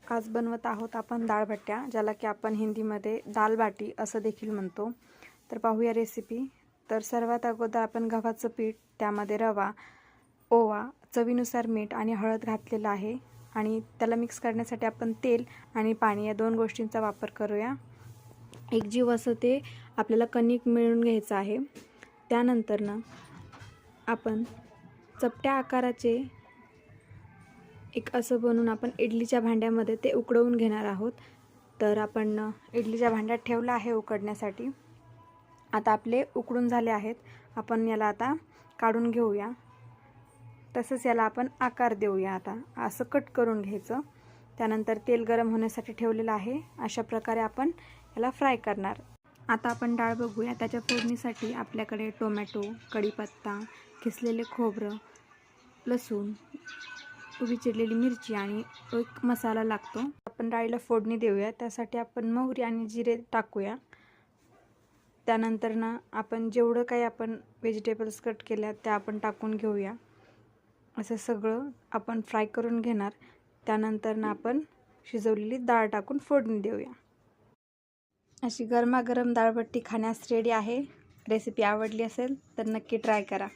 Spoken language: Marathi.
आज बनवत आहोत आपण डाळबट्ट्या, ज्याला की आपण हिंदीमध्ये दाल बाटी असं देखील म्हणतो। तर पाहूया रेसिपी। तर सर्वात अगोदर आपण गव्हाचं पीठ, त्यामध्ये रवा, ओवा, चवीनुसार मीठ आणि हळद घातलेलं आहे आणि त्याला मिक्स करण्यासाठी आपण तेल आणि पाणी या दोन गोष्टींचा वापर करूया। एकजीव असं ते आपल्याला कणिक मिळून घ्यायचं आहे। त्यानंतर ना आपण चपट्या आकाराचे एक असं बनवून आपण इडलीच्या भांड्यामध्ये ते उकडवून घेणार आहोत। तर आपण इडलीच्या भांड्यात ठेवलं आहे उकडण्यासाठी। आता आपले उकडून झाले आहेत, आपण याला आता काढून घेऊया। तसंच याला आपण आकार देऊया। आता असं कट करून घ्यायचं। त्यानंतर तेल गरम होण्यासाठी ठेवलेलं आहे। अशा प्रकारे आपण याला फ्राय करणार। आता आपण डाळ बघूया। त्याच्या फोडणीसाठी आपल्याकडे टोमॅटो, कढीपत्ता, किसलेले खोबरं, लसूण, उभी चिरलेली मिरची आणि एक मसाला लागतो। आपण डाळीला फोडणी देऊया। त्यासाठी आपण मोहरी आणि जिरे टाकूया। त्यानंतर ना आपण जेवढं काही आपण व्हेजिटेबल्स कट केल्या त्या आपण टाकून घेऊया। असं सगळं आपण फ्राय करून घेणार। त्यानंतर ना आपण शिजवलेली डाळ टाकून फोडणी देऊया। अशी गरमागरम डाळबट्टी खाण्यास रेडी आहे। रेसिपी आवडली असेल तर नक्की ट्राय करा।